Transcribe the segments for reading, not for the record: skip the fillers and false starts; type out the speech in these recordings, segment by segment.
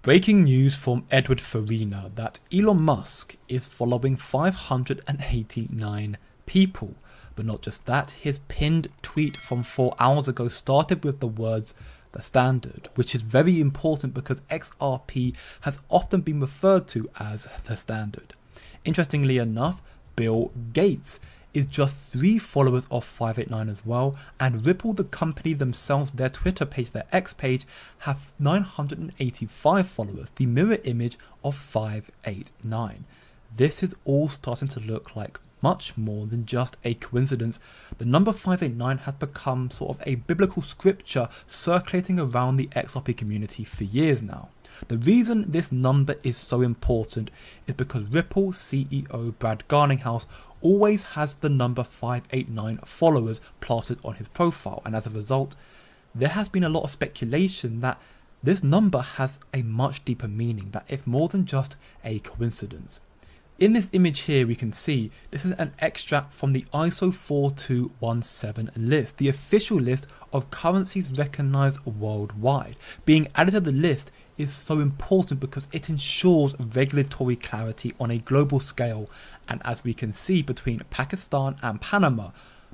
Breaking news from Edward Farina that Elon Musk is following 589 people. But not just that, his pinned tweet from 4 hours ago started with the words "the standard," which is very important because XRP has often been referred to as the standard. Interestingly enough, Bill Gates is just 3 followers of 589 as well, and Ripple, the company themselves, their Twitter page, their X page, have 985 followers, the mirror image of 589. This is all starting to look like much more than just a coincidence. The number 589 has become sort of a biblical scripture circulating around the XRP community for years now. The reason this number is so important is because Ripple CEO Brad Garlinghouse always has the number 589 followers plastered on his profile, and as a result, there has been a lot of speculation that this number has a much deeper meaning, that it's more than just a coincidence. In this image here, we can see this is an extract from the ISO 4217 list, the official list of currencies recognized worldwide. Being added to the list is so important because it ensures regulatory clarity on a global scale, and as we can see between Pakistan and Panama,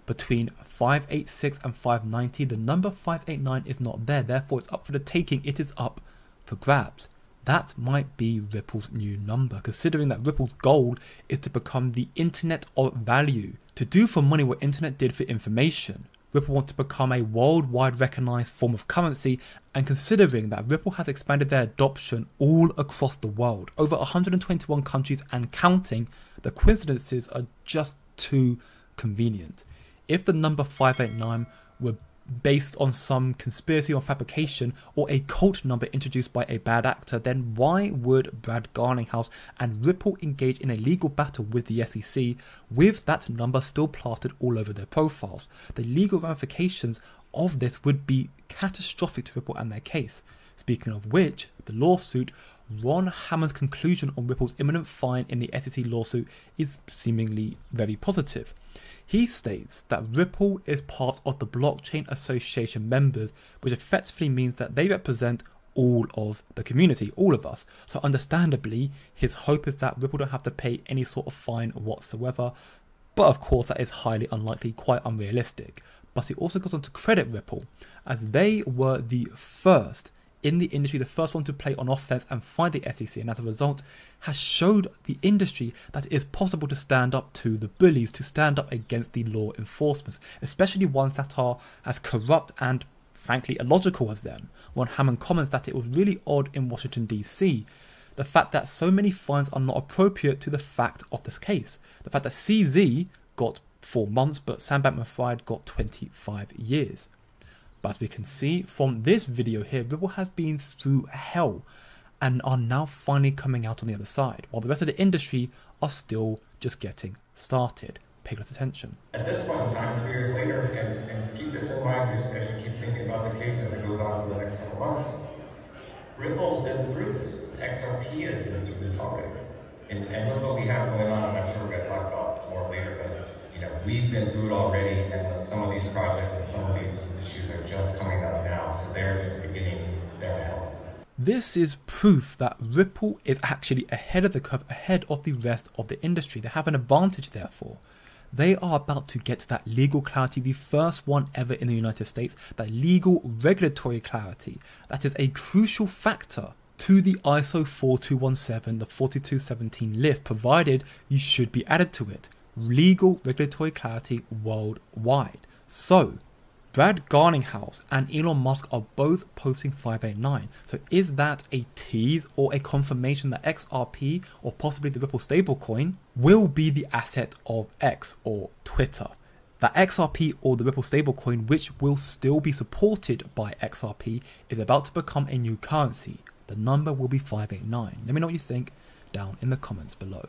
between 586 and 590, the number 589 is not there, therefore it's up for the taking, it is up for grabs. That might be Ripple's new number, considering that Ripple's goal is to become the internet of value, to do for money what internet did for information. Ripple wants to become a worldwide recognized form of currency, and considering that Ripple has expanded their adoption all across the world, over 121 countries and counting, the coincidences are just too convenient. If the number 589 were based on some conspiracy or fabrication or a cult number introduced by a bad actor, then why would Brad Garlinghouse and Ripple engage in a legal battle with the SEC with that number still plastered all over their profiles? The legal ramifications of this would be catastrophic to Ripple and their case. Speaking of which, the lawsuit, Ron Hammond's conclusion on Ripple's imminent fine in the SEC lawsuit is seemingly very positive. He states that Ripple is part of the Blockchain Association members, which effectively means that they represent all of the community, all of us. So understandably, his hope is that Ripple don't have to pay any sort of fine whatsoever. But of course, that is highly unlikely, quite unrealistic. But he also goes on to credit Ripple, as they were the first in the industry, the first one to play on offense and fight the SEC, and as a result has showed the industry that it is possible to stand up to the bullies, to stand up against the law enforcement, especially ones that are as corrupt and frankly illogical as them. Ron Hammond comments that it was really odd in Washington DC, the fact that so many fines are not appropriate to the fact of this case. The fact that CZ got 4 months but Sam Bankman-Fried got 25 years. But as we can see from this video here, Ripple has been through hell and are now finally coming out on the other side, while the rest of the industry are still just getting started. Pay close attention. At this point in time, 3 years later, and keep this in mind as you keep thinking about the case as it goes on for the next couple months, Ripple's been through this. XRP has been through this already. And look what we have going on, and I'm sure we're going to talk about more later, but we've been through it already, and some of these projects and some of these issues are just coming up now, so they're just beginning their help. This is proof that Ripple is actually ahead of the curve, ahead of the rest of the industry. They have an advantage, therefore. They are about to get that legal clarity, the first one ever in the United States, that legal regulatory clarity. That is a crucial factor to the ISO 4217, the 4217 list, provided you should be added to it. Legal regulatory clarity worldwide. So, Brad Garlinghouse and Elon Musk are both posting 589. So is that a tease or a confirmation that XRP, or possibly the Ripple stablecoin, will be the asset of X or Twitter? That XRP or the Ripple stablecoin, which will still be supported by XRP, is about to become a new currency. The number will be 589. Let me know what you think down in the comments below.